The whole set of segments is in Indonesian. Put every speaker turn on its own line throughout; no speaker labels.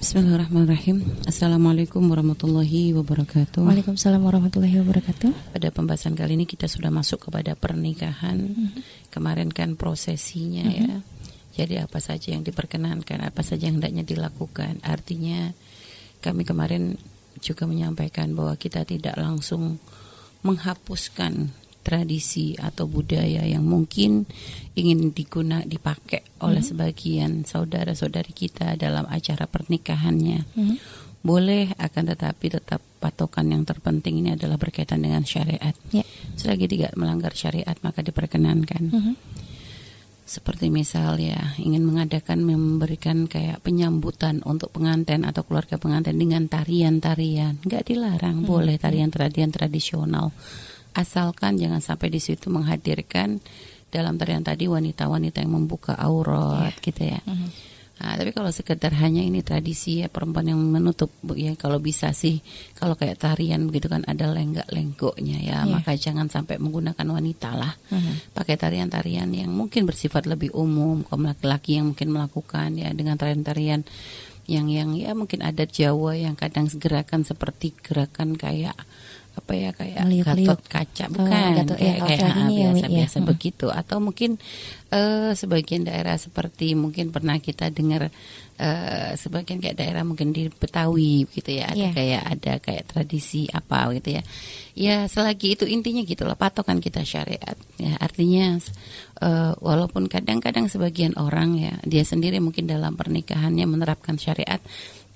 Bismillahirrahmanirrahim. Assalamualaikum warahmatullahi wabarakatuh.
Waalaikumsalam warahmatullahi wabarakatuh.
Pada pembahasan kali ini kita sudah masuk kepada pernikahan. Kemarin kan prosesinya ya. Jadi apa saja yang diperkenankan, apa saja yang hendaknya dilakukan. Artinya kami kemarin juga menyampaikan bahwa kita tidak langsung menghapuskan tradisi atau budaya yang mungkin ingin dipakai oleh sebagian saudara-saudari kita dalam acara pernikahannya. Boleh, akan tetapi tetap patokan yang terpenting ini adalah berkaitan dengan syariat. Selagi tidak melanggar syariat maka diperkenankan. Seperti misal ya, ingin mengadakan memberikan kayak penyambutan untuk pengantin atau keluarga pengantin dengan tarian-tarian, nggak dilarang, boleh tarian-tarian tradisional. Asalkan jangan sampai di situ menghadirkan dalam tarian tadi wanita-wanita yang membuka aurat gitu ya. Nah, tapi kalau sekedar hanya ini tradisi ya, perempuan yang menutup ya, kalau bisa sih, kalau kayak tarian begitu kan ada lenggak-lenggoknya ya, maka jangan sampai menggunakan wanita lah. Pakai tarian-tarian yang mungkin bersifat lebih umum, kaum laki-laki yang mungkin melakukan ya dengan tarian-tarian yang ya mungkin adat Jawa yang kadang gerakan seperti gerakan kayak apa ya, kayak Gatot kaca, bukan biasa begitu, atau mungkin sebagian daerah seperti mungkin pernah kita dengar sebagian kayak daerah mungkin di Betawi gitu ya, ada kayak tradisi apa gitu ya. Ya selagi itu intinya gitulah, patokan kita syariat ya, artinya walaupun kadang-kadang sebagian orang ya dia sendiri mungkin dalam pernikahannya menerapkan syariat,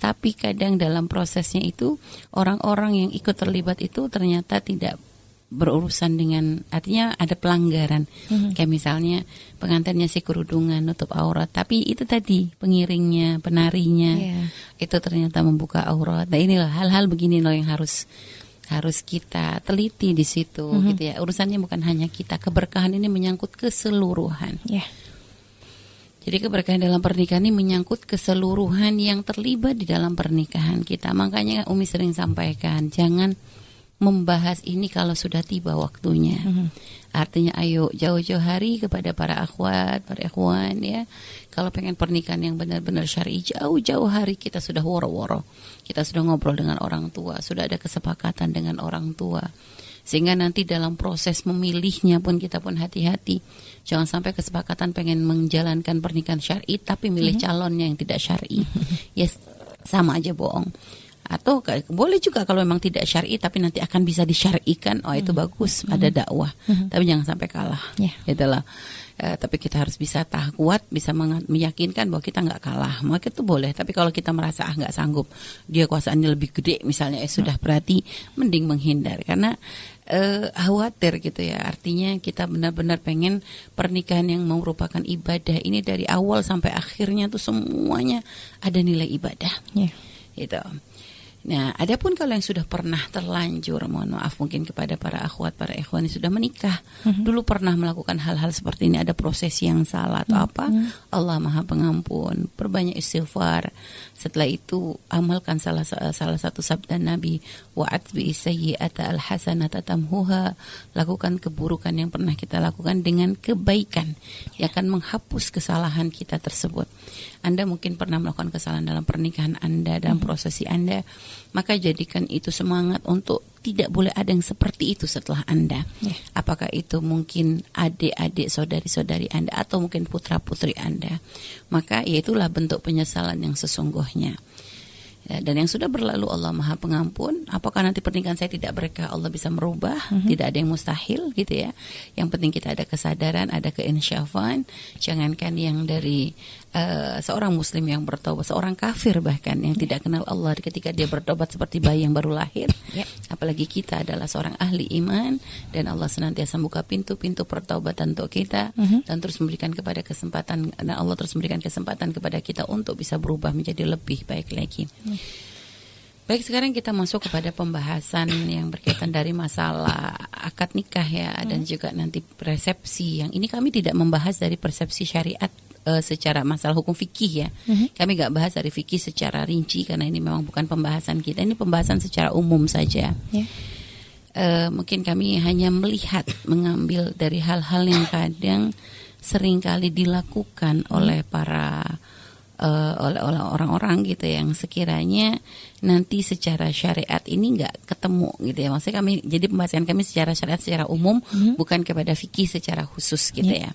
tapi kadang dalam prosesnya itu orang-orang yang ikut terlibat itu ternyata tidak berurusan dengan, artinya ada pelanggaran. Kayak misalnya pengantinnya si kerudungan, nutup aurat, tapi itu tadi pengiringnya, penarinya itu ternyata membuka aurat. Nah inilah hal-hal begini loh yang harus kita teliti di situ gitu ya. Urusannya bukan hanya kita, keberkahan ini menyangkut keseluruhan. Jadi keberkahan dalam pernikahan ini menyangkut keseluruhan yang terlibat di dalam pernikahan kita. Makanya Umi sering sampaikan, jangan membahas ini kalau sudah tiba waktunya. Artinya ayo jauh-jauh hari kepada para akhwat, para ikhwan ya. Kalau pengen pernikahan yang benar-benar syar'i, jauh-jauh hari kita sudah woro-woro. Kita sudah ngobrol dengan orang tua, sudah ada kesepakatan dengan orang tua. Sehingga nanti dalam proses memilihnya pun kita pun hati-hati. Jangan sampai kesepakatan pengen menjalankan pernikahan syar'i tapi milih calonnya yang tidak syar'i. Yes, sama aja bohong. Atau boleh juga kalau memang tidak syar'i tapi nanti akan bisa disyar'ikan, itu bagus, ada dakwah. Tapi jangan sampai kalah. Itulah. Tapi kita harus bisa kuat, bisa meyakinkan bahwa kita nggak kalah. Maka itu boleh. Tapi kalau kita merasa nggak sanggup, dia kuasaannya lebih gede misalnya, sudah berarti mending menghindar karena khawatir gitu ya. Artinya kita benar-benar pengen pernikahan yang merupakan ibadah ini dari awal sampai akhirnya tuh semuanya ada nilai ibadah. Gitu. Nah, adapun kalau yang sudah pernah terlanjur, mohon maaf mungkin kepada para akhwat, para ikhwan yang sudah menikah, dulu pernah melakukan hal-hal seperti ini, ada prosesi yang salah atau apa, Allah Maha Pengampun, perbanyak istighfar. Setelah itu amalkan salah satu sabda Nabi, wa'atbi sayyi'ata al-hasanata tamhuha, lakukan keburukan yang pernah kita lakukan dengan kebaikan yang akan menghapus kesalahan kita tersebut. Anda mungkin pernah melakukan kesalahan dalam pernikahan Anda, dalam prosesi Anda, maka jadikan itu semangat untuk tidak boleh ada yang seperti itu setelah Anda. Apakah itu mungkin adik-adik, saudari-saudari Anda, atau mungkin putra-putri Anda. Maka itulah bentuk penyesalan yang sesungguhnya. Ya, dan yang sudah berlalu Allah Maha Pengampun. Apakah nanti pernikahan saya tidak berkah, Allah bisa merubah? Tidak ada yang mustahil gitu ya. Yang penting kita ada kesadaran, ada keinsyafan. Jangankan yang dari seorang muslim yang bertobat, seorang kafir bahkan yang tidak kenal Allah ketika dia bertobat seperti bayi yang baru lahir. Apalagi kita adalah seorang ahli iman dan Allah senantiasa membuka pintu-pintu pertobatan untuk kita dan terus memberikan kepada kesempatan, dan Allah terus memberikan kesempatan kepada kita untuk bisa berubah menjadi lebih baik lagi. Baik, sekarang kita masuk kepada pembahasan yang berkaitan dari masalah akad nikah ya, dan juga nanti resepsi. Yang ini kami tidak membahas dari persepsi syariat secara masalah hukum fikih ya. Kami gak bahas dari fikih secara rinci karena ini memang bukan pembahasan kita. Ini pembahasan secara umum saja. Mungkin kami hanya melihat, mengambil dari hal-hal yang kadang seringkali dilakukan oleh para oleh orang-orang gitu yang sekiranya nanti secara syariat ini nggak ketemu gitu ya. Maksudnya jadi pembahasan kami secara syariat secara umum, bukan kepada fikih secara khusus gitu ya.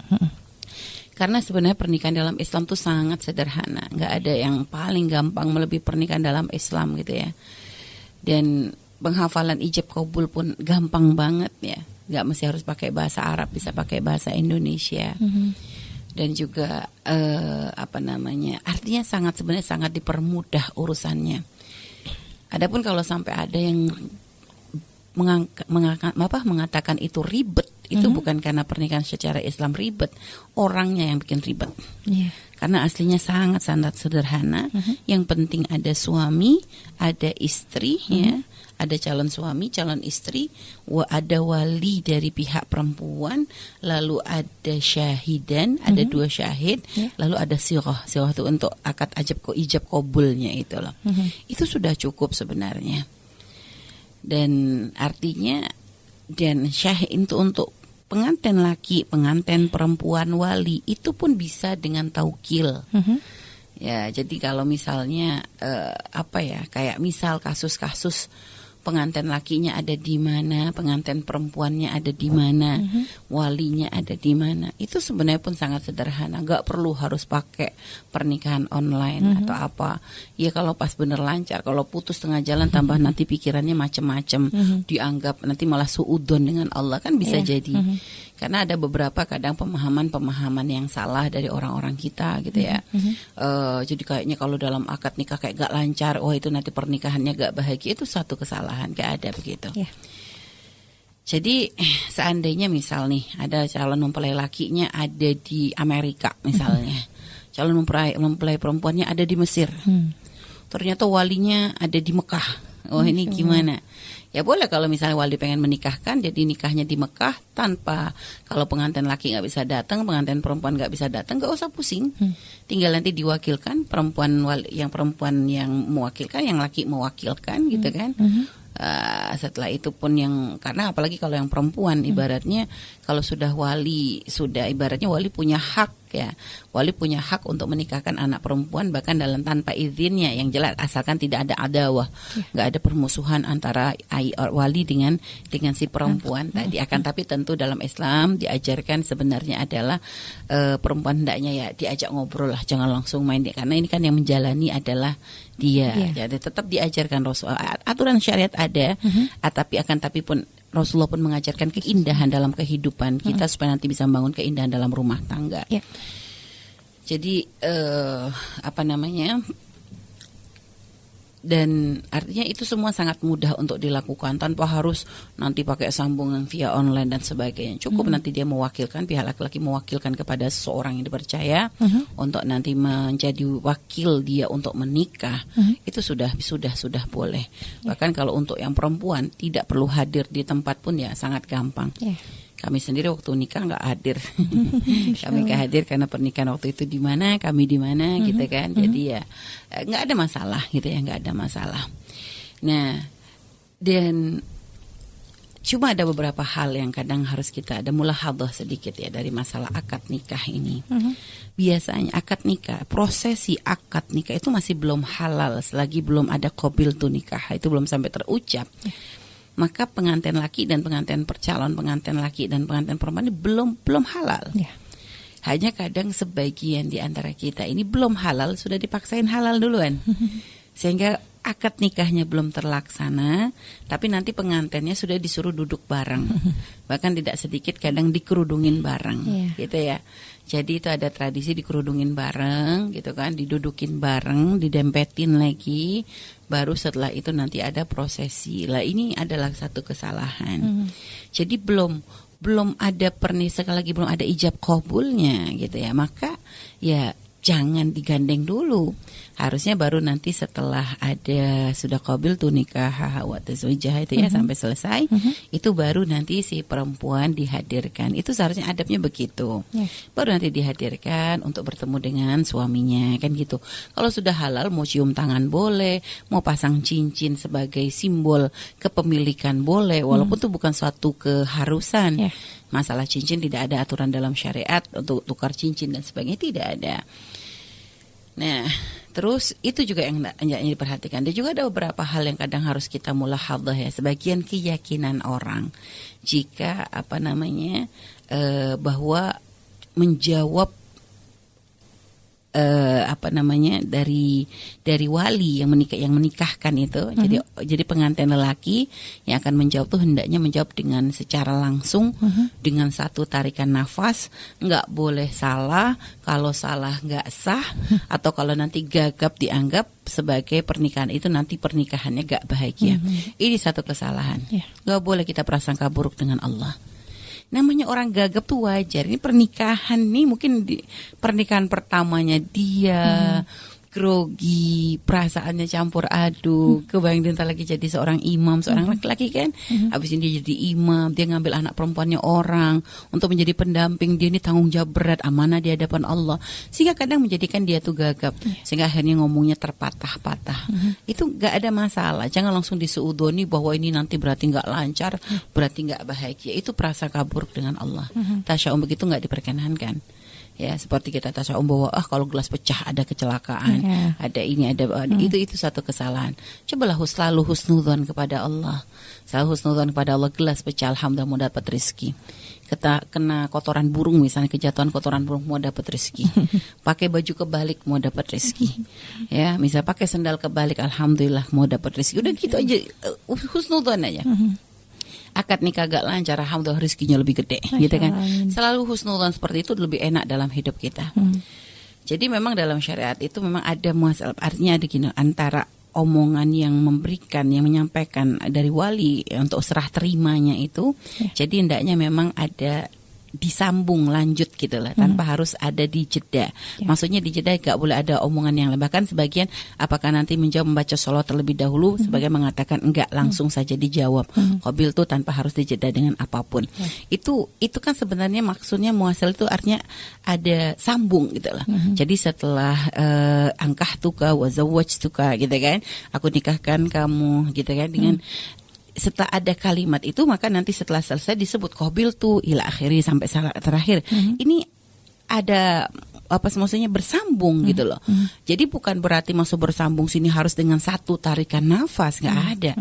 Karena sebenarnya pernikahan dalam Islam tuh sangat sederhana, nggak ada yang paling gampang melebihi pernikahan dalam Islam gitu ya. Dan penghafalan ijab kabul pun gampang banget ya, nggak mesti harus pakai bahasa Arab, bisa pakai bahasa Indonesia. Dan juga artinya sebenarnya sangat dipermudah urusannya. Adapun kalau sampai ada yang mengatakan itu ribet, itu bukan karena pernikahan secara Islam ribet, orangnya yang bikin ribet. Karena aslinya sangat-sangat sederhana. Yang penting ada suami, ada istri, ya, ada calon suami, calon istri, ada wali dari pihak perempuan, lalu ada syahidan, ada 2 syahid, lalu ada sirah itu untuk akad ijab kabulnya itu loh. Itu sudah cukup sebenarnya. Dan artinya syahid itu untuk pengantin laki, pengantin perempuan, wali itu pun bisa dengan taukil. Ya, jadi kalau misalnya kayak misal kasus-kasus pengantin lakinya ada di mana, pengantin perempuannya ada di mana, walinya ada di mana. Itu sebenarnya pun sangat sederhana, nggak perlu harus pakai pernikahan online atau apa. Ya kalau pas bener lancar, kalau putus tengah jalan tambah nanti pikirannya macam-macam, dianggap nanti malah suudon dengan Allah kan bisa jadi. Karena ada beberapa kadang pemahaman yang salah dari orang-orang kita gitu ya. Jadi kayaknya kalau dalam akad nikah kayak gak lancar, itu nanti pernikahannya gak bahagia, itu suatu kesalahan, gak ada begitu. Jadi seandainya misal nih ada calon mempelai lakinya ada di Amerika misalnya, calon mempelai perempuannya ada di Mesir, ternyata walinya ada di Mekah. Ini gimana? Ya boleh kalau misalnya wali pengen menikahkan, jadi nikahnya di Mekah tanpa, kalau pengantin laki nggak bisa datang, pengantin perempuan nggak bisa datang, nggak usah pusing. Tinggal nanti diwakilkan perempuan yang mewakilkan, yang laki mewakilkan gitu kan. Setelah itu pun karena apalagi kalau yang perempuan ibaratnya kalau sudah ibaratnya wali punya hak ya. Wali punya hak untuk menikahkan anak perempuan bahkan tanpa izinnya, yang jelas asalkan tidak ada adawah, nggak ada permusuhan antara wali dengan si perempuan tadi. Tapi tentu dalam Islam diajarkan sebenarnya adalah perempuan hendaknya ya diajak ngobrol lah, jangan langsung main karena ini kan yang menjalani adalah dia. Jadi tetap diajarkan aturan syariat ada, tapi pun Rasulullah pun mengajarkan keindahan dalam kehidupan kita supaya nanti bisa membangun keindahan dalam rumah tangga. Jadi dan artinya itu semua sangat mudah untuk dilakukan tanpa harus nanti pakai sambungan via online dan sebagainya. Cukup nanti dia mewakilkan, pihak laki-laki mewakilkan kepada seseorang yang dipercaya untuk nanti menjadi wakil dia untuk menikah. Itu sudah boleh. Bahkan kalau untuk yang perempuan tidak perlu hadir di tempat pun ya sangat gampang. Kami sendiri waktu nikah nggak hadir. Kami nggak hadir karena pernikahan waktu itu di mana, kami di mana gitu kan. Jadi ya nggak ada masalah gitu ya, nggak ada masalah. Nah, dan cuma ada beberapa hal yang kadang harus kita ada mulahadhah sedikit ya dari masalah akad nikah ini. Biasanya akad nikah, prosesi akad nikah itu masih belum halal selagi belum ada qabil tu nikah, itu belum sampai terucap. Maka pengantin laki dan pengantin laki dan pengantin perempuan ini belum halal. Hanya kadang sebagian di antara kita ini belum halal sudah dipaksain halal duluan. Sehingga akad nikahnya belum terlaksana, tapi nanti pengantinnya sudah disuruh duduk bareng. Bahkan tidak sedikit kadang dikerudungin bareng, gitu ya. Jadi itu ada tradisi dikerudungin bareng, gitu kan, didudukin bareng, didempetin lagi, baru setelah itu nanti ada prosesi. Lah ini adalah satu kesalahan. Jadi belum ada sekali lagi belum ada ijab qabulnya, gitu ya. Maka ya jangan digandeng dulu. Harusnya baru nanti setelah ada sudah qabil tu nikah wa tazwijah itu ya sampai selesai, itu baru nanti si perempuan dihadirkan. Itu seharusnya adabnya begitu. Baru nanti dihadirkan untuk bertemu dengan suaminya kan gitu. Kalau sudah halal mau cium tangan boleh, mau pasang cincin sebagai simbol kepemilikan boleh, walaupun itu bukan suatu keharusan. Masalah cincin tidak ada aturan dalam syariat untuk tukar cincin dan sebagainya, tidak ada. Nah, terus itu juga yang diperhatikan. Dan juga ada beberapa hal yang kadang harus kita mulahadhah ya. Sebagian keyakinan orang jika bahwa menjawab dari wali yang menikahkan itu. Jadi pengantin lelaki yang akan menjawab tuh hendaknya menjawab dengan secara langsung, dengan satu tarikan nafas, nggak boleh salah. Kalau salah nggak sah, atau kalau nanti gagap dianggap sebagai pernikahan itu nanti pernikahannya nggak bahagia. Ini satu kesalahan. Nggak boleh kita prasangka buruk dengan Allah. Namanya orang gagap tuh wajar. Ini pernikahan nih, mungkin pernikahan pertamanya dia grogi, perasaannya campur aduk, kebayang dia lagi jadi seorang imam, seorang laki-laki kan, habis ini dia jadi imam, dia ngambil anak perempuannya orang untuk menjadi pendamping, dia ini tanggung jawab berat, amanah di hadapan Allah, sehingga kadang menjadikan dia tuh gagap, sehingga akhirnya ngomongnya terpatah-patah. Itu gak ada masalah, jangan langsung disuudoni bahwa ini nanti berarti gak lancar, berarti gak bahagia. Itu prasangka buruk dengan Allah. Tasya'um begitu gak diperkenankan. Ya, seperti kita tasya'um bahwa kalau gelas pecah ada kecelakaan, ada ini, ada itu satu kesalahan. Cobalah selalu husnudzon kepada Allah. Selalu husnudzon kepada Allah, gelas pecah alhamdulillah mau dapat rezeki. Kena kotoran burung misalnya, kejatuhan kotoran burung mau dapat rezeki. Pakai baju kebalik mau dapat rezeki. Ya, misal pakai sendal kebalik alhamdulillah mau dapat rezeki. Udah gitu aja, husnudzon aja. Akad nikah gak lancar, alhamdulillah rezekinya lebih gede, gitu kan. Selalu husnudzon seperti itu lebih enak dalam hidup kita. Jadi memang dalam syariat itu memang ada masalah, artinya ada gini, antara omongan yang memberikan, yang menyampaikan dari wali untuk serah terimanya itu, jadi hendaknya memang ada disambung lanjut gitu lah, tanpa harus ada di jeda. Maksudnya di jeda gak boleh ada omongan yang bahkan sebagian apakah nanti menjawab membaca sholawat terlebih dahulu, sebagian mengatakan enggak, langsung saja dijawab. Qabil tuh tanpa harus dijeda dengan apapun. Itu kan sebenarnya maksudnya muasal itu artinya ada sambung gitu lah. Jadi setelah angkahtuka wa zawwajtuka gitu kan, aku nikahkan kamu gitu kan, dengan setelah ada kalimat itu, maka nanti setelah selesai disebut qabil tu ila akhiri sampai terakhir. Ini ada maksudnya bersambung gitu loh. Jadi bukan berarti masuk bersambung sini harus dengan satu tarikan nafas, nggak ada.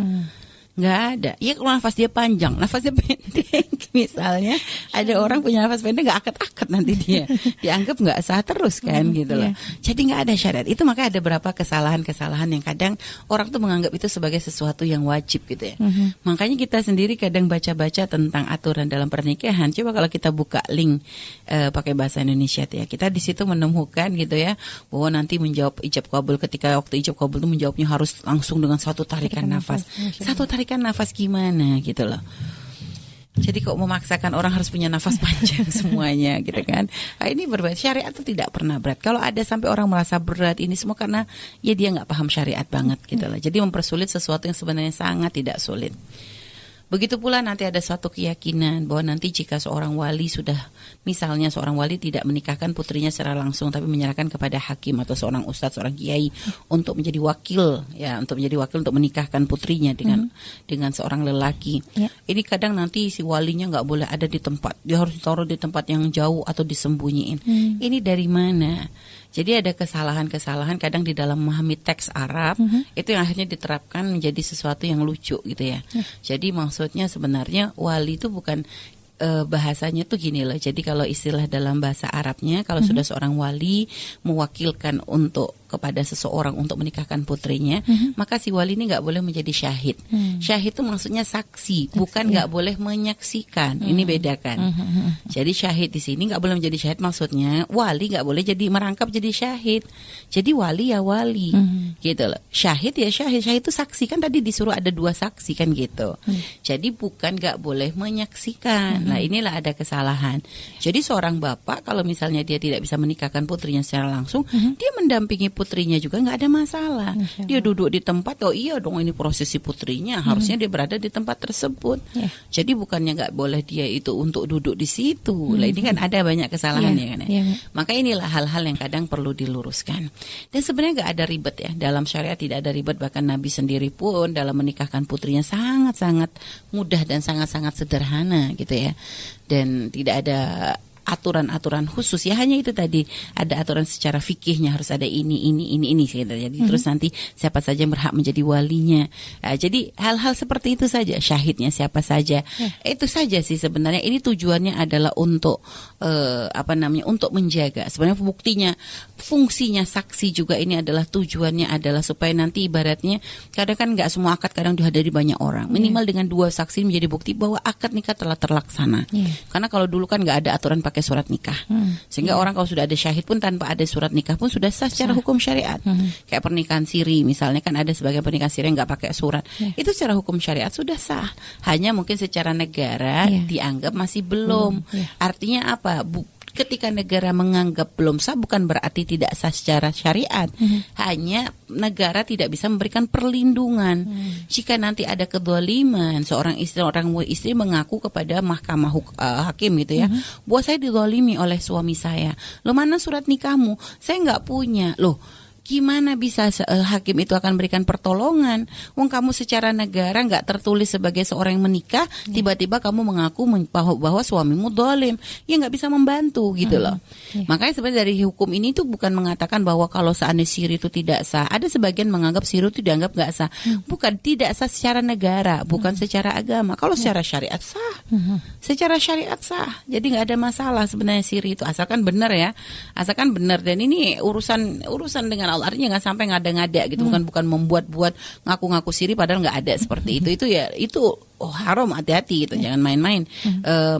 Nggak ada. Ya kalau nafas dia panjang, nafasnya pendek misalnya, ada orang punya nafas pendek nggak akad-akad nanti dia dianggap nggak sah terus kan gitu loh. Jadi nggak ada syariat. Itu maka ada beberapa kesalahan-kesalahan yang kadang orang tuh menganggap itu sebagai sesuatu yang wajib gitu ya. Makanya kita sendiri kadang baca-baca tentang aturan dalam pernikahan. Coba kalau kita buka link pakai bahasa Indonesia tuh ya, kita di situ menemukan gitu ya, bahwa nanti menjawab ijab qabul, ketika waktu ijab qabul itu menjawabnya harus langsung dengan satu tarikan nafas. Satu tarikan nafas gimana gitu loh. Jadi kok memaksakan orang harus punya nafas panjang semuanya gitu kan. Nah, ini berbeda. Syariat itu tidak pernah berat. Kalau ada sampai orang merasa berat, ini semua karena ya dia nggak paham syariat banget gitu loh. Jadi mempersulit sesuatu yang sebenarnya sangat tidak sulit. Begitu pula nanti ada suatu keyakinan bahwa nanti jika seorang wali sudah, misalnya seorang wali tidak menikahkan putrinya secara langsung tapi menyerahkan kepada hakim atau seorang ustadz, seorang kiai untuk menjadi wakil ya, untuk menjadi wakil untuk menikahkan putrinya dengan seorang lelaki. Ini kadang nanti si walinya nggak boleh ada di tempat, dia harus ditaruh di tempat yang jauh atau disembunyiin. Ini dari mana? Jadi ada kesalahan-kesalahan kadang di dalam memahami teks Arab itu yang akhirnya diterapkan menjadi sesuatu yang lucu gitu ya. Jadi maksudnya sebenarnya wali itu bukan bahasanya tuh gini loh. Jadi kalau istilah dalam bahasa Arabnya, kalau sudah seorang wali mewakilkan kepada seseorang untuk menikahkan putrinya, maka si wali ini nggak boleh menjadi syahid. Syahid itu maksudnya saksi, bukan nggak boleh menyaksikan. Ini bedakan. Jadi syahid di sini nggak boleh menjadi syahid, maksudnya wali nggak boleh jadi merangkap jadi syahid. Jadi wali ya wali, gitu loh. Syahid ya syahid. Syahid itu saksi, kan tadi disuruh ada 2 saksi kan gitu. Jadi bukan nggak boleh menyaksikan. Nah inilah ada kesalahan. Jadi seorang bapak kalau misalnya dia tidak bisa menikahkan putrinya secara langsung, dia mendampingi putrinya juga nggak ada masalah. Dia duduk di tempat, oh iya dong ini prosesi putrinya, harusnya dia berada di tempat tersebut. Jadi bukannya nggak boleh dia itu untuk duduk di situ. Lah ini kan ada banyak kesalahan ya kan. Maka inilah hal-hal yang kadang perlu diluruskan. Dan sebenarnya nggak ada ribet ya, dalam syariat tidak ada ribet. Bahkan Nabi sendiri pun dalam menikahkan putrinya sangat-sangat mudah dan sangat-sangat sederhana gitu ya. Dan tidak ada aturan-aturan khusus ya, hanya itu tadi ada aturan secara fikihnya harus ada ini gitu. Jadi terus nanti siapa saja yang berhak menjadi walinya. Jadi hal-hal seperti itu saja, syahidnya siapa saja. Itu saja sih sebenarnya. Ini tujuannya adalah untuk untuk menjaga. Sebenarnya buktinya, fungsinya saksi juga ini adalah tujuannya adalah supaya nanti ibaratnya kadang kan nggak semua akad kadang dihadiri banyak orang. Minimal dengan 2 saksi menjadi bukti bahwa akad nikah telah terlaksana. Karena kalau dulu kan nggak ada aturan pakai surat nikah. Sehingga orang kalau sudah ada syahid pun tanpa ada surat nikah pun sudah sah secara hukum syariat. Kayak pernikahan siri misalnya, kan ada sebagian pernikahan siri yang nggak pakai surat. Itu secara hukum syariat sudah sah. Hanya mungkin secara negara dianggap masih belum. Artinya apa? Ketika negara menganggap belum sah bukan berarti tidak sah secara syariat. Hanya negara tidak bisa memberikan perlindungan. Jika nanti ada kedzaliman, seorang istri mengaku kepada mahkamah hakim gitu ya, bahwa saya dizalimi oleh suami saya. Loh, mana surat nikahmu? Saya nggak punya. Loh, gimana bisa hakim itu akan memberikan pertolongan? Wong kamu secara negara nggak tertulis sebagai seorang yang menikah, tiba-tiba kamu mengaku bahwa suamimu zalim, ya nggak bisa membantu gitu loh. Makanya sebenarnya dari hukum ini tuh bukan mengatakan bahwa kalau seandainya siri itu tidak sah. Ada sebagian menganggap siri itu dianggap nggak sah. Bukan tidak sah secara negara, bukan secara agama. Kalau secara syariat sah, secara syariat sah. Jadi nggak ada masalah sebenarnya siri itu, asalkan benar ya, asalkan benar. Dan ini urusan dengan Allah, artinya nggak sampai ngada-ngada gitu, bukan membuat-buat ngaku-ngaku siri padahal nggak ada seperti itu ya itu haram, hati-hati gitu, jangan main-main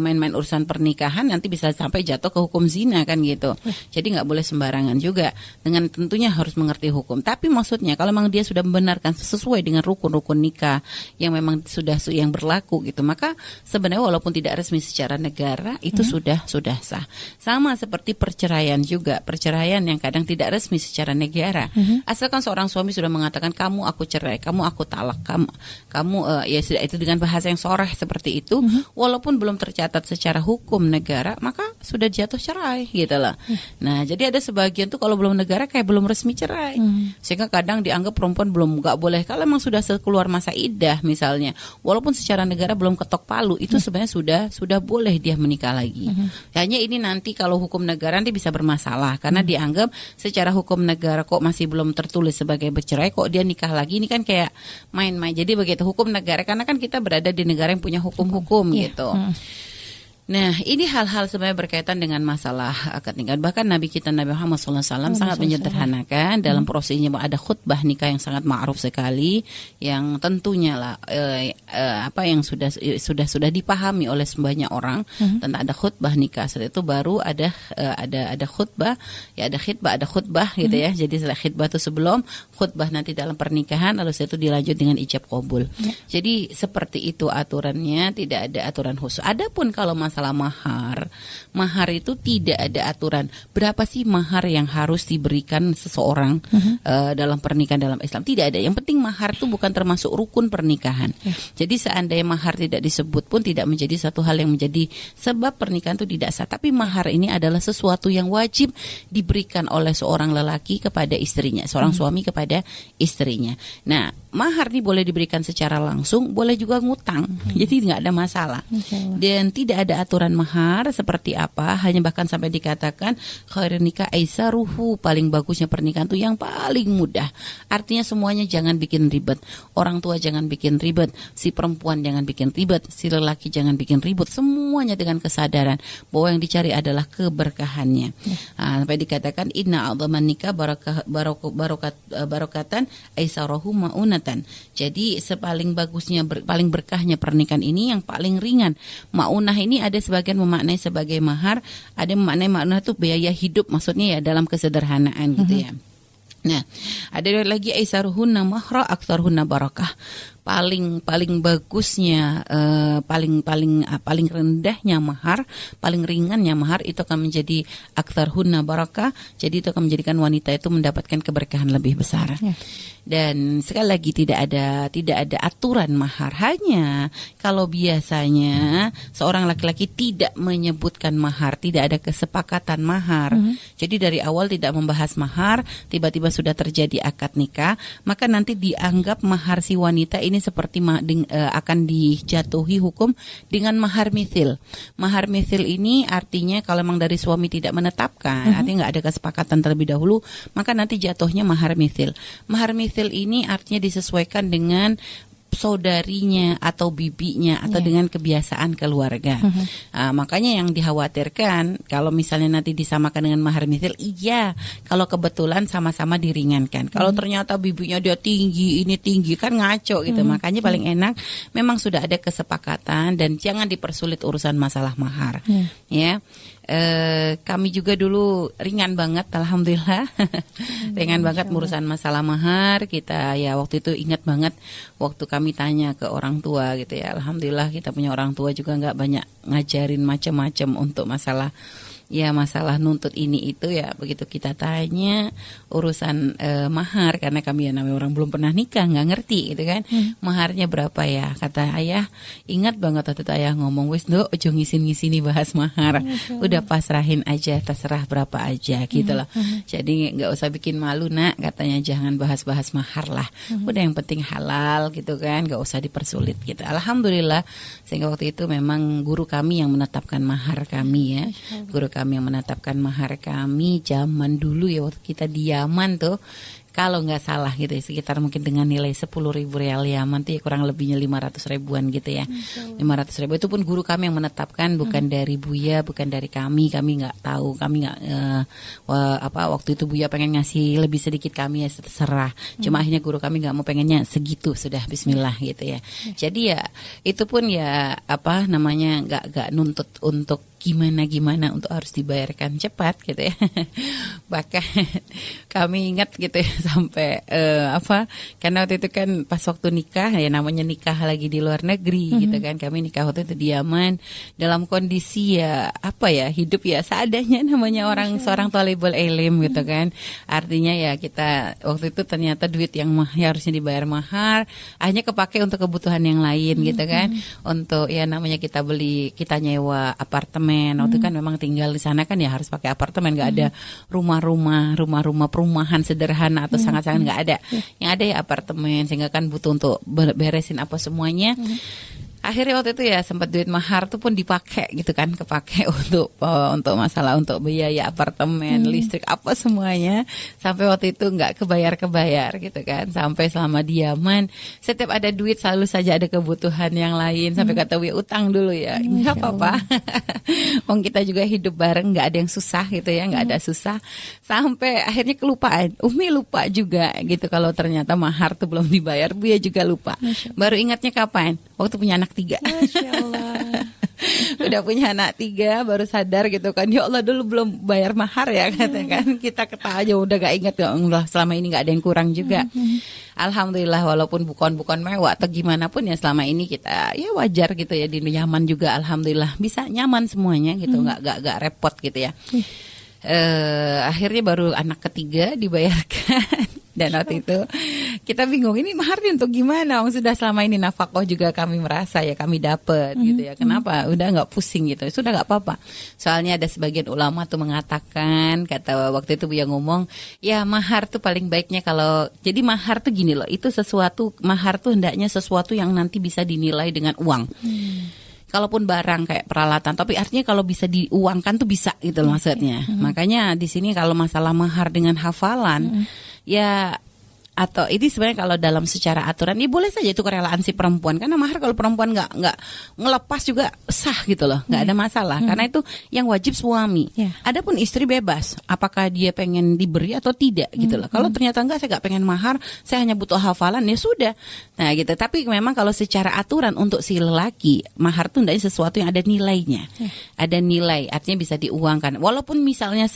main-main urusan pernikahan, nanti bisa sampai jatuh ke hukum zina kan gitu. Jadi nggak boleh sembarangan juga, dengan tentunya harus mengerti hukum. Tapi maksudnya kalau memang dia sudah membenarkan sesuai dengan rukun-rukun nikah yang memang sudah yang berlaku gitu, maka sebenarnya walaupun tidak resmi secara negara itu sudah sah. Sama seperti perceraian juga, perceraian yang kadang tidak resmi secara negara. Asalkan seorang suami sudah mengatakan kamu aku cerai, kamu aku talak, kamu ya sudah, itu dengan bahasa yang soreh seperti itu, walaupun belum tercatat secara hukum negara, maka sudah jatuh cerai gitu loh. Nah, jadi ada sebagian tuh kalau belum negara kayak belum resmi cerai, sehingga kadang dianggap perempuan belum, nggak boleh kalau memang sudah keluar masa iddah misalnya, walaupun secara negara belum ketok palu, itu sebenarnya sudah boleh dia menikah lagi. Hanya ini nanti kalau hukum negara nanti bisa bermasalah karena dianggap secara hukum negara kok masih belum tertulis sebagai bercerai, kok dia nikah lagi, ini kan kayak main-main. Jadi begitu hukum negara, karena kan kita berada di negara yang punya hukum-hukum gitu. Nah, ini hal-hal sebenarnya berkaitan dengan masalah akad nikah. Bahkan Nabi kita Nabi Muhammad SAW sangat menyederhanakan dalam prosesnya. Ada khutbah nikah yang sangat ma'ruf sekali, yang tentunya lah yang sudah dipahami oleh sebanyak orang tentang ada khutbah nikah. Setelah itu baru ada khutbah, ya ada khutbah gitu ya. Jadi setelah khutbah itu sebelum khutbah nanti dalam pernikahan, lalu setelah itu dilanjut dengan ijab qabul. Jadi seperti itu aturannya, tidak ada aturan khusus. Adapun kalau masalah mahar itu tidak ada aturan berapa sih mahar yang harus diberikan seseorang dalam pernikahan dalam Islam, tidak ada. Yang penting mahar itu bukan termasuk rukun pernikahan. Jadi seandainya mahar tidak disebut pun tidak menjadi satu hal yang menjadi sebab pernikahan itu tidak sah. Tapi mahar ini adalah sesuatu yang wajib diberikan oleh seorang lelaki kepada istrinya, seorang suami kepada istrinya. Nah, mahar ini boleh diberikan secara langsung, boleh juga ngutang. Jadi nggak ada masalah. Dan tidak ada aturan mahar seperti apa, hanya bahkan sampai dikatakan khairun nikah aisaruhu, paling bagusnya pernikahan itu yang paling mudah. Artinya semuanya jangan bikin ribet. Orang tua jangan bikin ribet, si perempuan jangan bikin ribet, si lelaki jangan bikin ribut. Semuanya dengan kesadaran bahwa yang dicari adalah keberkahannya. Sampai dikatakan inna a'dhaman nikah barokatan aisaruhu maunatan. Jadi sepaling bagusnya paling berkahnya pernikahan ini yang paling ringan. Maunah ini ada sebagian memaknai sebagai mahar, ada memaknai maunah itu biaya hidup, maksudnya ya dalam kesederhanaan gitu ya. Nah, ada lagi aisaruhunna mahra aktsarhunna barakah. Paling bagusnya, paling rendahnya mahar, paling ringannya mahar itu akan menjadi aktsarhunna barakah. Jadi itu akan menjadikan wanita itu mendapatkan keberkahan lebih besar. Dan sekali lagi tidak ada aturan mahar. Hanya kalau biasanya seorang laki-laki tidak menyebutkan mahar, tidak ada kesepakatan mahar. Jadi dari awal tidak membahas mahar, tiba-tiba sudah terjadi akad nikah, maka nanti dianggap mahar si wanita ini ini seperti akan dijatuhi hukum dengan mahar mithil. Mahar mithil ini artinya kalau memang dari suami tidak menetapkan, artinya nggak ada kesepakatan terlebih dahulu, maka nanti jatuhnya mahar mithil. Mahar mithil ini artinya disesuaikan dengan saudarinya atau bibinya atau dengan kebiasaan keluarga. Makanya yang dikhawatirkan kalau misalnya nanti disamakan dengan mahar mithil, iya kalau kebetulan sama-sama diringankan. Kalau ternyata bibinya dia tinggi, ini tinggi, kan ngaco gitu. Makanya paling enak memang sudah ada kesepakatan dan jangan dipersulit urusan masalah mahar. Ya. Kami juga dulu ringan banget, alhamdulillah. Ringan banget urusan masalah mahar. Kita ya waktu itu ingat banget waktu kami tanya ke orang tua gitu ya. Alhamdulillah kita punya orang tua juga nggak banyak ngajarin macam-macam untuk masalah nuntut ini itu ya. Begitu kita tanya urusan mahar, karena kami ya namanya orang belum pernah nikah, nggak ngerti gitu kan. Maharnya berapa ya? Kata ayah, ingat banget waktu itu ayah ngomong, wis do ojo ngisin-ngisini bahas mahar, udah pasrahin aja, terserah berapa aja gitu loh. Jadi nggak usah bikin malu nak, katanya jangan bahas-bahas mahar lah. Udah yang penting halal gitu kan, nggak usah dipersulit gitu. Alhamdulillah, sehingga waktu itu memang guru kami yang menetapkan mahar kami ya. Guru kami yang menetapkan mahar kami zaman dulu ya, waktu kita di Yaman tuh, kalau nggak salah gitu ya, sekitar mungkin dengan nilai 10.000 rial Yaman tuh ya kurang lebihnya 500 ribuan gitu ya. 500 ribu itu pun guru kami yang menetapkan, bukan dari Buya, bukan dari kami nggak tahu, kami nggak waktu itu Buya pengen ngasih lebih sedikit, kami ya terserah. Cuma akhirnya guru kami nggak mau, pengennya segitu, sudah Bismillah gitu ya. Jadi ya itu pun ya nggak nuntut untuk gimana untuk harus dibayarkan cepat gitu ya. Bahkan kami ingat gitu ya sampai karena waktu itu kan pas waktu nikah ya, namanya nikah lagi di luar negeri gitu kan. Kami nikah waktu itu di Yaman dalam kondisi ya hidup ya seadanya, namanya seorang thalibul ilm gitu kan. Artinya ya kita waktu itu ternyata duit yang harusnya dibayar mahar hanya kepake untuk kebutuhan yang lain gitu kan. Untuk ya namanya kita nyewa apartemen. Waktu kan memang tinggal di sana kan ya harus pakai apartemen, nggak ada rumah perumahan sederhana atau sangat-sangat nggak ada. Yang ada ya apartemen, sehingga kan butuh untuk beresin apa semuanya. Akhirnya waktu itu ya sempat duit mahar tuh pun dipakai gitu kan, kepake untuk masalah untuk biaya apartemen, listrik apa semuanya, sampai waktu itu nggak kebayar gitu kan. Sampai selama di Yaman setiap ada duit selalu saja ada kebutuhan yang lain, sampai kata Wi utang dulu ya, nggak apa-apa. Wong kita juga hidup bareng, nggak ada yang susah gitu ya, nggak ada susah. Sampai akhirnya kelupaan, Umi lupa juga gitu kalau ternyata mahar tuh belum dibayar. Buya juga lupa. Baru ingatnya kapan? Waktu punya anak 3.
Masya Allah.
Udah punya anak 3 baru sadar gitu kan, ya Allah dulu belum bayar mahar ya katakan. Kita ketawa aja udah gak ingat ya Allah, selama ini gak ada yang kurang juga. Alhamdulillah, walaupun bukan mewah atau gimana pun ya selama ini kita ya wajar gitu ya, di Yaman juga alhamdulillah bisa nyaman semuanya gitu, gak repot gitu ya. Akhirnya baru anak ketiga dibayarkan. Dan waktu itu kita bingung, ini maharnya untuk gimana? Sudah selama ini nafkah juga kami merasa ya kami dapat gitu ya. Kenapa? Udah nggak pusing gitu. Sudah nggak apa-apa. Soalnya ada sebagian ulama tuh mengatakan, kata waktu itu Buya ngomong, ya mahar tuh paling baiknya kalau, jadi mahar tuh gini loh, itu mahar tuh hendaknya sesuatu yang nanti bisa dinilai dengan uang. Kalaupun barang kayak peralatan, tapi artinya kalau bisa diuangkan tuh bisa gitu loh maksudnya. Makanya di sini kalau masalah mahar dengan hafalan, ya atau ini sebenarnya kalau dalam secara aturan ya boleh saja itu kerelaan si perempuan, karena mahar kalau perempuan nggak ngelepas juga sah gitu loh, nggak ada masalah, karena itu yang wajib suami. Adapun istri bebas apakah dia pengen diberi atau tidak gitu loh. Kalau ternyata enggak, saya nggak pengen mahar, saya hanya butuh hafalan, ya sudah. Nah gitu. Tapi memang kalau secara aturan untuk si lelaki, mahar tuh hendaknya sesuatu yang ada nilainya, ada nilai, artinya bisa diuangkan. Walaupun misalnya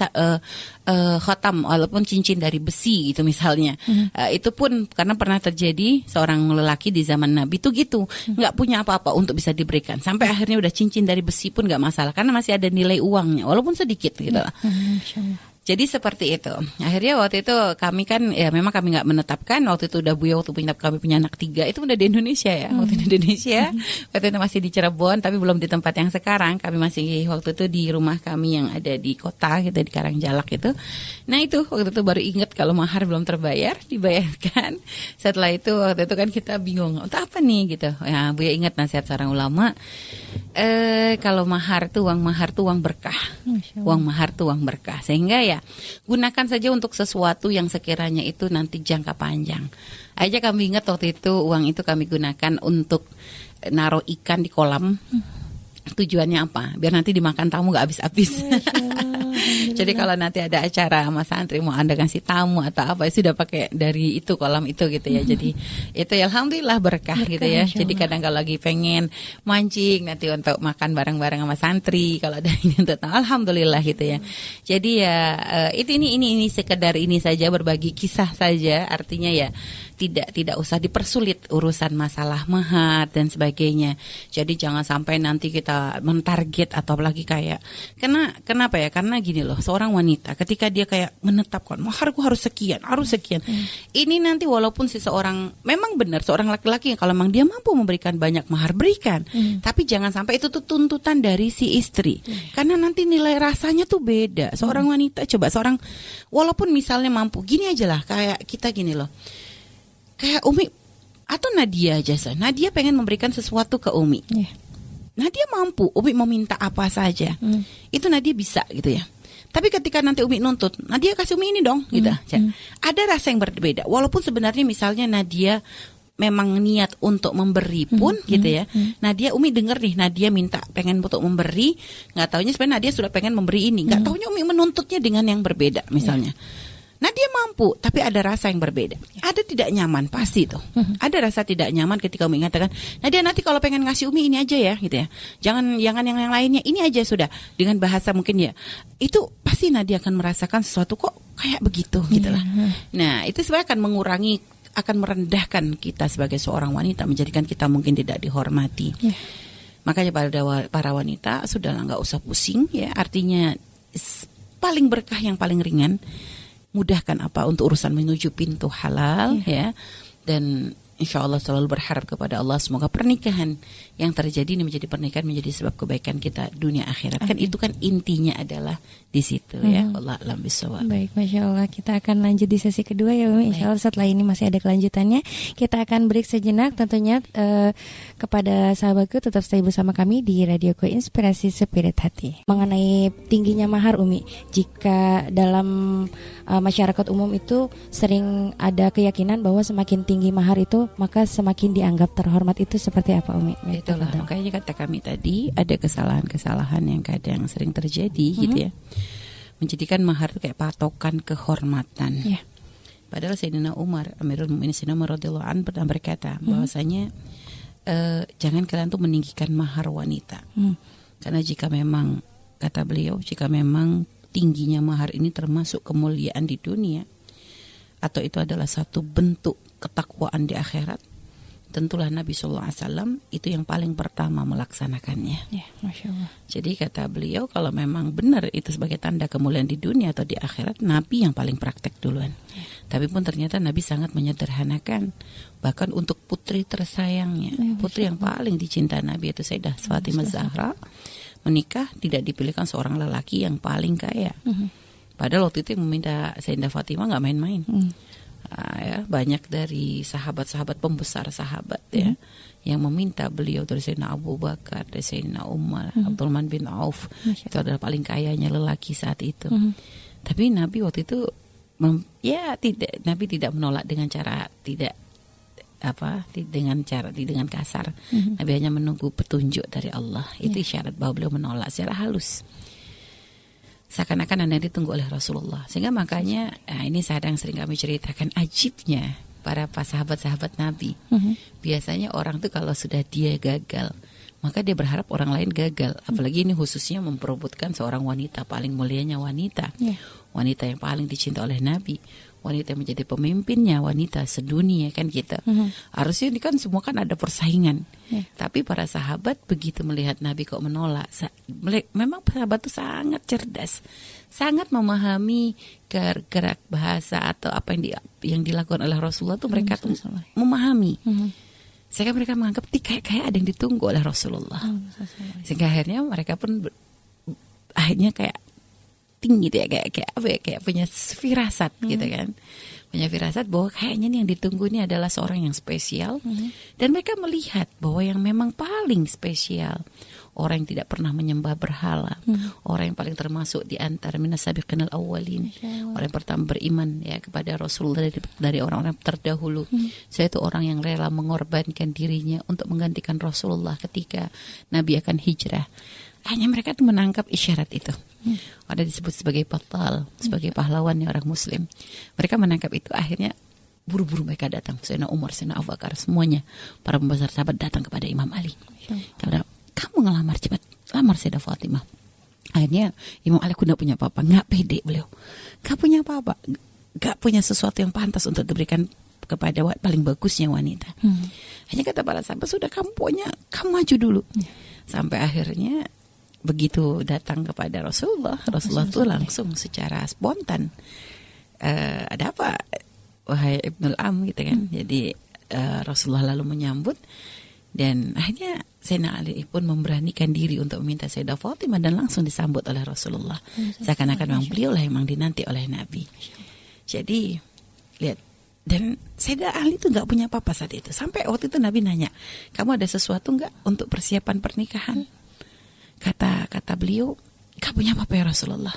khatam, walaupun cincin dari besi gitu misalnya. Itu pun karena pernah terjadi seorang lelaki di zaman Nabi itu gitu, nggak punya apa-apa untuk bisa diberikan, sampai akhirnya udah cincin dari besi pun nggak masalah karena masih ada nilai uangnya walaupun sedikit gitu lah. Jadi seperti itu. Akhirnya waktu itu kami kan ya memang kami nggak menetapkan, waktu itu udah Buya waktu kami punya anak 3 itu udah di Indonesia ya. Waktu di Indonesia, waktu itu masih di Cirebon tapi belum di tempat yang sekarang. Kami masih waktu itu di rumah kami yang ada di kota gitu, di Karangjalak itu. Nah itu waktu itu baru ingat kalau mahar belum terbayar, dibayarkan. Setelah itu waktu itu kan kita bingung untuk apa nih gitu. Ya Buya ingat nasihat seorang ulama, kalau mahar tuh uang berkah. Uang mahar tuh uang berkah. Sehingga ya gunakan saja untuk sesuatu yang sekiranya itu nanti jangka panjang. Aja kami ingat waktu itu uang itu kami gunakan untuk naruh ikan di kolam. Tujuannya apa? Biar nanti dimakan tamu gak habis-habis. Jadi kalau nanti ada acara sama santri mau Anda kasih tamu atau apa, sudah pakai dari itu kolam itu gitu ya. Jadi itu ya alhamdulillah berkah gitu ya. Jadi kadang kalau lagi pengen mancing nanti untuk makan bareng-bareng sama santri, kalau ada ini untuk alhamdulillah gitu ya. Jadi ya ini sekedar ini saja, berbagi kisah saja, artinya ya tidak usah dipersulit urusan masalah mahar dan sebagainya. Jadi jangan sampai nanti kita mentarget atau apalagi kayak kenapa ya? Karena gini loh, seorang wanita ketika dia kayak menetapkan maharku harus sekian. Ini nanti walaupun seseorang memang benar seorang laki-laki kalau memang dia mampu memberikan banyak mahar berikan. Tapi jangan sampai itu tuh tuntutan dari si istri. Karena nanti nilai rasanya tuh beda. Seorang wanita coba walaupun misalnya mampu, gini aja lah kayak kita gini loh. Kayak Umi atau Nadia aja, Nadia pengen memberikan sesuatu ke Umi. Nadia mampu, Umi mau minta apa saja. Itu Nadia bisa gitu ya. Tapi ketika nanti Umi nuntut, Nadia kasih Umi ini dong gitu. Ada rasa yang berbeda. Walaupun sebenarnya misalnya Nadia memang niat untuk memberi pun gitu ya. Nadia Umi denger nih, Nadia minta pengen untuk memberi, nggak taunya sebenarnya Nadia sudah pengen memberi ini, nggak taunya Umi menuntutnya dengan yang berbeda misalnya. Nah dia mampu, tapi ada rasa yang berbeda. Ada tidak nyaman, pasti tuh. Ada rasa tidak nyaman ketika Umi mengatakan, nah dia nanti kalau pengen ngasih Umi ini aja ya, gitu ya. Jangan yang lainnya, ini aja sudah. Dengan bahasa mungkin ya, itu pasti Nadia akan merasakan sesuatu kok kayak begitu, gitulah. Nah itu sebenarnya akan merendahkan kita sebagai seorang wanita, menjadikan kita mungkin tidak dihormati. Makanya para wanita sudahlah nggak usah pusing ya. Artinya paling berkah yang paling ringan. Mudahkan apa untuk urusan menuju pintu halal ya, dan insya Allah selalu berharap kepada Allah semoga pernikahan yang terjadi ini menjadi pernikahan menjadi sebab kebaikan kita dunia akhirat. Kan itu kan intinya adalah di situ ya. Allah alam bisawab.
Baik, Masya Allah, kita akan lanjut di sesi kedua ya Umi. Insya Allah setelah ini masih ada kelanjutannya. Kita akan break sejenak tentunya. Kepada sahabatku tetap stay bersama kami di Radioku Inspirasi Spirit Hati. Mengenai tingginya mahar Umi, jika dalam masyarakat umum itu sering ada keyakinan bahwa semakin tinggi mahar itu maka semakin dianggap terhormat, itu seperti apa Umi?
Itulah makanya kata kami tadi ada kesalahan-kesalahan yang kadang sering terjadi gitu ya, menjadikan mahar itu kayak patokan kehormatan. Padahal Sayyidina Umar Amirul Mukminin Sayyidina Umar radhiyallahu anhu pernah berkata bahwasanya jangan kalian tuh meninggikan mahar wanita, karena jika memang kata beliau jika memang tingginya mahar ini termasuk kemuliaan di dunia atau itu adalah satu bentuk ketakwaan di akhirat, tentulah Nabi SAW itu yang paling pertama melaksanakannya.
Masya Allah.
Jadi kata beliau kalau memang benar itu sebagai tanda kemuliaan di dunia atau di akhirat, Nabi yang paling praktek duluan. Tapi pun ternyata Nabi sangat menyederhanakan, bahkan untuk putri tersayangnya, putri yang paling dicinta Nabi itu Sayyidah Fatimah Zahra, menikah tidak dipilihkan seorang lelaki yang paling kaya. Padahal waktu itu yang meminta Sayyidah Fatimah nggak main-main. Ya, banyak dari sahabat-sahabat pembesar sahabat ya yang meminta beliau, dari Sayyidina Abu Bakar, dari Sayyidina Umar, Abdurrahman bin Auf, itu adalah paling kayanya lelaki saat itu. Tapi Nabi waktu itu Nabi tidak menolak dengan cara dengan kasar. Nabi hanya menunggu petunjuk dari Allah. Itu isyarat bahwa beliau menolak secara halus. Seakan-akan Anda ditunggu oleh Rasulullah. Sehingga makanya ini sering kami ceritakan ajibnya para sahabat-sahabat Nabi. Biasanya orang tuh kalau sudah dia gagal, maka dia berharap orang lain gagal. Apalagi ini khususnya memperebutkan seorang wanita, paling mulianya wanita. Wanita yang paling dicinta oleh Nabi. wanita yang menjadi pemimpinnya, wanita sedunia kan gitu. Harusnya ini kan semua kan ada persaingan. Tapi para sahabat begitu melihat Nabi kok menolak, memang sahabat itu sangat cerdas, sangat memahami gerak bahasa atau apa yang dilakukan oleh Rasulullah itu mereka tuh memahami. Sehingga mereka menganggap kayak ada yang ditunggu oleh Rasulullah. Sehingga akhirnya mereka pun akhirnya kayak tinggi ya, kayak punya firasat gitu kan, punya firasat bahwa kayaknya nih yang ditunggu ini adalah seorang yang spesial. Dan mereka melihat bahwa yang memang paling spesial, orang yang tidak pernah menyembah berhala, orang yang paling termasuk di antara minasabiqinal awwalin, orang yang pertama beriman ya kepada Rasulullah dari orang-orang terdahulu. Saya itu orang yang rela mengorbankan dirinya untuk menggantikan Rasulullah ketika Nabi akan hijrah. Hanya mereka tuh menangkap isyarat itu. Ada disebut sebagai batal, sebagai pahlawannya orang Muslim. Mereka menangkap itu, akhirnya buru-buru mereka datang. Sayyidina Umar, Sayyidina Abu Bakar, semuanya para pembesar sahabat datang kepada Imam Ali. Karena kamu ngelamar, cepat lamar Sayyidah Fatimah. Akhirnya Imam Ali tidak punya apa-apa, nggak pede beliau, nggak punya apa-apa, nggak punya sesuatu yang pantas untuk diberikan kepada paling bagusnya wanita. Hanya kata para sahabat, sudah kamu maju dulu. Sampai akhirnya begitu datang kepada Rasulullah tuh langsung secara spontan, ada apa wahai Ibnul Am gitu kan. Jadi Rasulullah lalu menyambut, dan akhirnya Sayyidina Ali pun memberanikan diri untuk meminta Sayyidah Fatimah dan langsung disambut oleh Rasulullah. Seakan-akan memang beliau lah yang dinanti oleh Nabi. Jadi lihat, dan Sayyidina Ali itu nggak punya apa-apa saat itu. Sampai waktu itu Nabi nanya, kamu ada sesuatu nggak untuk persiapan pernikahan? Kata beliau, gak punya apa-apa ya Rasulullah,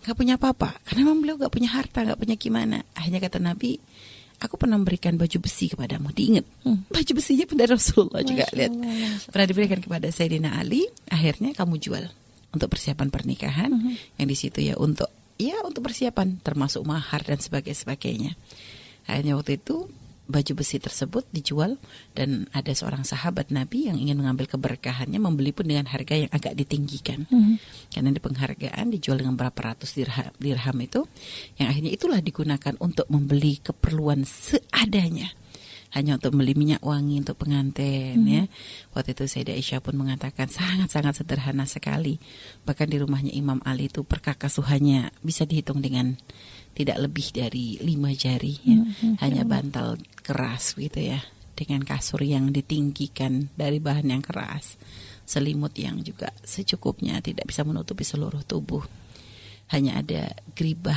gak punya apa-apa, karena memang beliau gak punya harta, gak punya gimana. Akhirnya kata Nabi, aku pernah memberikan baju besi kepadamu. Diingat, baju besinya pun dari Rasulullah juga. Lihat, pernah diberikan kepada Sayyidina Ali. Akhirnya kamu jual untuk persiapan pernikahan, yang di situ ya untuk persiapan, termasuk mahar dan sebagainya. Akhirnya waktu itu baju besi tersebut dijual, dan ada seorang sahabat Nabi yang ingin mengambil keberkahannya, membeli pun dengan harga yang agak ditinggikan. Karena di penghargaan dijual dengan berapa ratus dirham itu, yang akhirnya itulah digunakan untuk membeli keperluan seadanya, hanya untuk membeli minyak wangi untuk pengantin ya. Waktu itu Sayyidah Aisyah pun mengatakan sangat-sangat sederhana sekali. Bahkan di rumahnya Imam Ali itu perkakasuhannya bisa dihitung dengan tidak lebih dari 5 jari ya. Hanya bantal keras gitu ya, dengan kasur yang ditinggikan dari bahan yang keras, selimut yang juga secukupnya, tidak bisa menutupi seluruh tubuh. Hanya ada geribah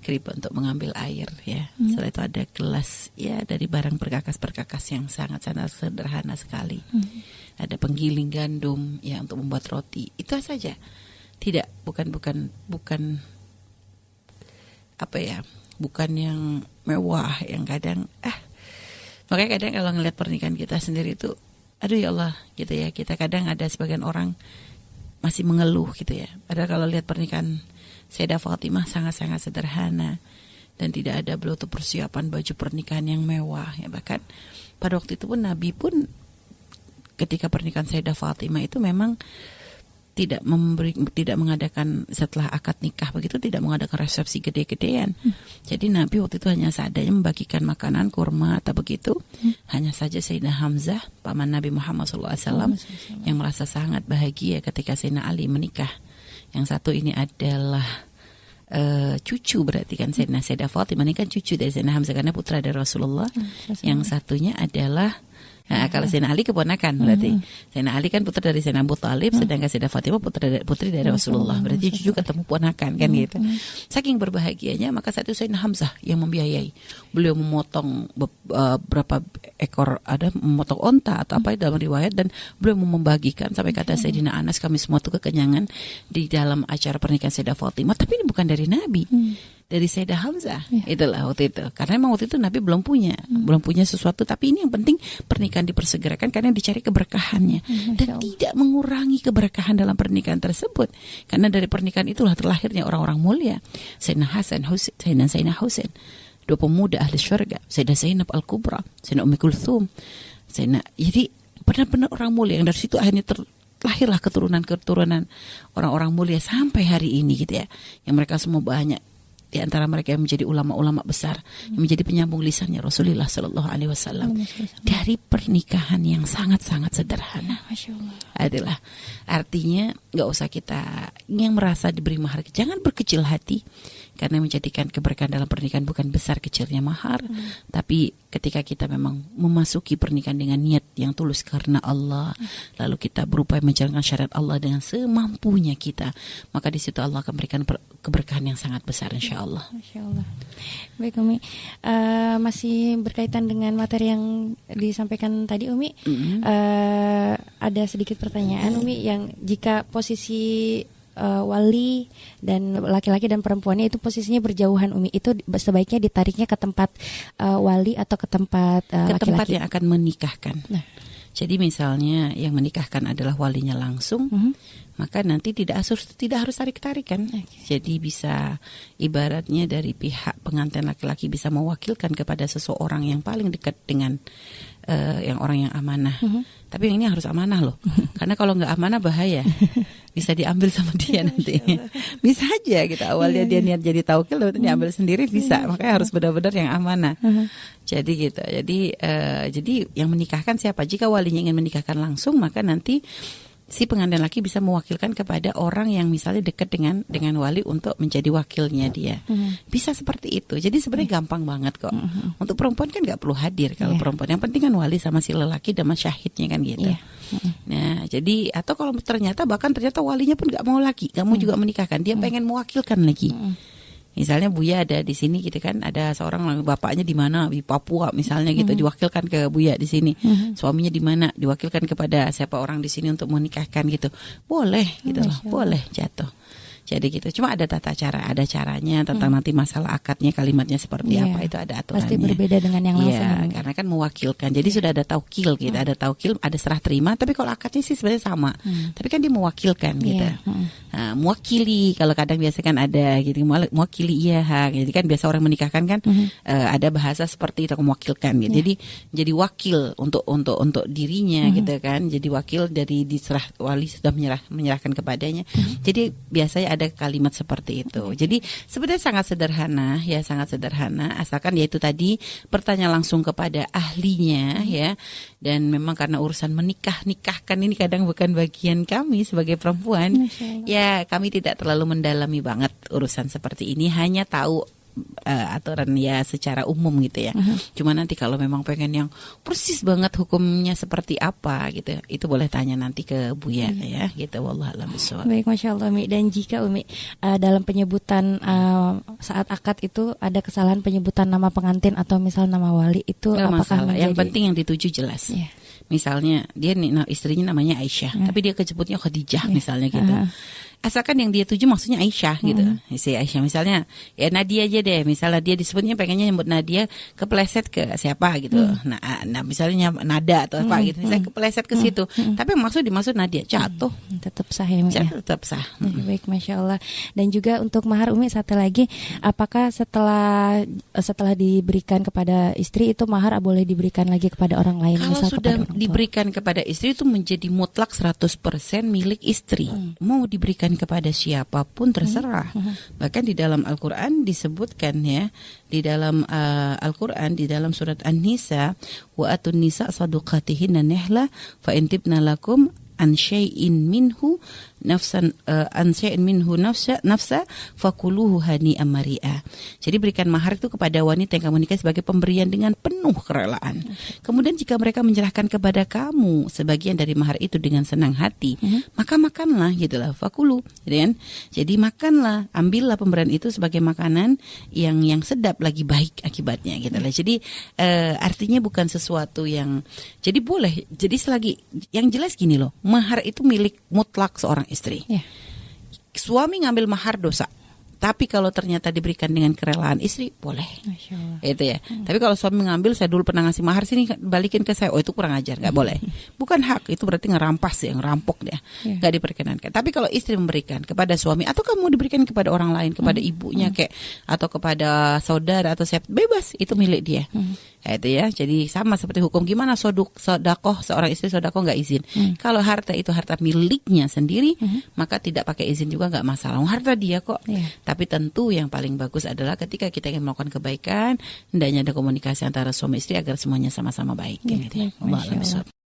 untuk mengambil air ya. Setelah itu ada gelas ya dari barang perkakas yang sangat-sangat sederhana sekali. Ada penggiling gandum ya untuk membuat roti. Itu saja. Tidak, bukan apa ya, bukan yang mewah yang kadang makanya kadang kalau ngelihat pernikahan kita sendiri itu, aduh ya Allah gitu ya, kita kadang ada sebagian orang masih mengeluh gitu ya. Padahal kalau lihat pernikahan Sayyidah Fatimah sangat-sangat sederhana, dan tidak ada beliau tuh persiapan baju pernikahan yang mewah ya. Bahkan pada waktu itu pun Nabi pun ketika pernikahan Sayyidah Fatimah itu memang tidak mengadakan setelah akad nikah begitu, tidak mengadakan resepsi gede-gedean. Jadi Nabi waktu itu hanya seadanya membagikan makanan kurma atau begitu. Hanya saja Sayyidina Hamzah, paman Nabi Muhammad SAW, yang merasa sangat bahagia ketika Sayyidina Ali menikah. Yang satu ini adalah cucu, berarti kan Sayyidah Fatimah ini kan cucu dari Sayyidina Hamzah karena putra dari Rasulullah. Yang satunya adalah kalau Sayyidina Ali keponakan, berarti Sayyidina Ali kan putra dari Sayyidina Abu Thalib, sedangkan Sayyidah Fatimah putri dari Rasulullah. Berarti cucu ketemu ponakan kan gitu. Saking berbahagianya, maka saat itu Sayyidina Hamzah yang membiayai. Beliau memotong berapa ekor, ada memotong onta atau apa dalam riwayat, dan beliau membagikan sampai kata Sayyidina Anas, kami semua tuh kekenyangan di dalam acara pernikahan Sayyidah Fatimah. Tapi ini bukan dari Nabi, dari Sayyidah Hamzah. Itulah waktu itu. Karena memang waktu itu Nabi belum punya sesuatu, tapi ini yang penting pernikahan dipersegerakan karena dicari keberkahannya, dan tidak mengurangi keberkahan dalam pernikahan tersebut. Karena dari pernikahan itulah terlahirnya orang-orang mulia. Sayyidina Hasan, Sayyidina Husain, dua pemuda ahli syurga. Sayyidah Zainab Al-Kubra, Sayyidina Ummi Kulthum. Jadi benar-benar orang mulia, yang dari situ akhirnya lahirlah keturunan orang-orang mulia sampai hari ini gitu ya. Yang mereka semua banyak di antara mereka yang menjadi ulama-ulama besar, yang menjadi penyambung lisannya Rasulullah Sallallahu Alaihi Wasallam dari pernikahan yang sangat-sangat sederhana. Adalah artinya nggak usah kita yang merasa diberi mahar, jangan berkecil hati, karena menjadikan keberkahan dalam pernikahan bukan besar kecilnya mahar, tapi ketika kita memang memasuki pernikahan dengan niat yang tulus karena Allah, lalu kita berupaya menjalankan syariat Allah dengan semampunya kita, maka di situ Allah akan berikan keberkahan yang sangat besar, insya Allah.
Masya Allah. Baik Umi, masih berkaitan dengan materi yang disampaikan tadi Umi, ada sedikit pertanyaan Umi, yang jika posisi wali dan laki-laki dan perempuannya itu posisinya berjauhan Umi, itu sebaiknya ditariknya ke tempat wali atau ke tempat
ke
laki-laki?
Tempat yang akan menikahkan. Nah, jadi misalnya yang menikahkan adalah walinya langsung, maka nanti tidak harus tarik-tarikan. Jadi bisa ibaratnya dari pihak pengantin laki-laki bisa mewakilkan kepada seseorang yang paling dekat dengan yang orang yang amanah. Tapi yang ini harus amanah loh, karena kalau nggak amanah bahaya, bisa diambil sama dia nanti. Bisa aja kita awalnya dia niat jadi taukil, tapi diambil sendiri bisa. Makanya harus benar-benar yang amanah. Jadi gitu. Jadi yang menikahkan siapa? Jika walinya ingin menikahkan langsung, maka nanti si pengantin laki bisa mewakilkan kepada orang yang misalnya dekat dengan wali untuk menjadi wakilnya dia. Bisa seperti itu. Jadi sebenarnya gampang banget kok. Untuk perempuan kan nggak perlu hadir kalau perempuan. Yang penting kan wali sama si lelaki dan syahidnya kan gitu. Nah, jadi atau kalau ternyata walinya pun nggak mau lagi, nggak mau juga menikahkan, dia pengen mewakilkan lagi. Misalnya Buya ada di sini gitu kan, ada seorang bapaknya di mana, di Papua misalnya gitu, diwakilkan ke Buya di sini. Suaminya di mana, diwakilkan kepada siapa orang di sini untuk menikahkan gitu. Boleh gitu loh, boleh jatuh. Jadi gitu. Cuma ada tata cara, ada caranya tentang nanti masalah akadnya, kalimatnya seperti apa, itu ada aturannya.
Pasti berbeda dengan yang langsung.
Karena kan mewakilkan. Jadi sudah ada taukil gitu, ada taukil, ada serah terima, tapi kalau akadnya sih sebenarnya sama. Tapi kan dia mewakilkan gitu. Nah, mewakili, kalau kadang biasa kan ada gitu, mewakili jadi kan biasa orang menikahkan kan ada bahasa seperti itu, mewakilkan gitu. Jadi jadi wakil untuk dirinya gitu kan. Jadi wakil dari diserah wali sudah menyerahkan kepadanya. Jadi biasanya ada kalimat seperti itu. Jadi sebenarnya sangat sederhana ya, sangat sederhana, asalkan yaitu tadi bertanya langsung kepada ahlinya ya. Dan memang karena urusan nikahkan ini kadang bukan bagian kami sebagai perempuan. Ya, kami tidak terlalu mendalami banget urusan seperti ini, hanya tahu aturan ya secara umum gitu ya. Cuma nanti kalau memang pengen yang persis banget hukumnya seperti apa gitu, itu boleh tanya nanti ke Buya ya gitu. Wallahu a'lam bishawab.
Baik, Masya Allah Umi. Dan jika Umi dalam penyebutan saat akad itu ada kesalahan penyebutan nama pengantin atau misal nama wali, itu
nggak
apakah
masalah.
menjadi...
Yang penting yang dituju jelas. Misalnya dia istrinya namanya Aisyah, tapi dia kejebutnya Khadijah misalnya gitu. Asalkan yang dia tuju maksudnya Aisyah gitu. Si Aisyah misalnya ya Nadia aja deh. Misalnya dia disebutnya pengennya nyebut Nadia, kepleset ke siapa gitu. Nah misalnya Nada atau apa gitu. Misalnya kepleset ke situ. Tapi dimaksud Nadia, jatuh.
Tetap sah ya,
tetap sah.
Baik, Masya Allah. Dan juga untuk mahar Umi satu lagi, apakah setelah diberikan kepada istri itu mahar boleh diberikan lagi kepada orang lain?
Kalau sudah diberikan kepada istri itu menjadi mutlak 100% milik istri. Mau diberikan kepada siapapun terserah. Bahkan di dalam Al-Quran disebutkan ya, di dalam Al-Quran di dalam surat An-Nisa, wa atun nisa saduqatihinna nihla fa intibna lakum an syai'in minhu nafsa fakuluhu hani'an mari'a. Jadi berikan mahar itu kepada wanita yang kamu nikahi sebagai pemberian dengan penuh kerelaan. Kemudian jika mereka menyerahkan kepada kamu sebagian dari mahar itu dengan senang hati, maka makanlah gitulah, fakulu, gitu kan? Jadi makanlah, ambillah pemberian itu sebagai makanan yang sedap lagi baik akibatnya gitulah. Jadi artinya bukan sesuatu yang, jadi boleh. Jadi selagi yang jelas gini loh, mahar itu milik mutlak seorang istri. Suami ngambil mahar dosa. Tapi kalau ternyata diberikan dengan kerelaan istri, boleh. Itu ya. Tapi kalau suami mengambil, saya dulu pernah ngasih mahar, sini balikin ke saya, itu kurang ajar, nggak boleh. Bukan hak, itu berarti ngerampas ya, ngerampok dia, nggak diperkenankan. Tapi kalau istri memberikan kepada suami, atau kamu diberikan kepada orang lain, kepada ibunya kayak, atau kepada saudara atau siapa, bebas, itu milik dia. Itu ya. Jadi sama seperti hukum gimana sodakoh, seorang istri sodakoh nggak izin. Kalau harta itu harta miliknya sendiri, maka tidak pakai izin juga nggak masalah. Harta dia kok. Tapi tentu yang paling bagus adalah ketika kita ingin melakukan kebaikan, hendaknya ada komunikasi antara suami istri agar semuanya sama-sama baik.
Ya,
gitu ya.
Masya Allah.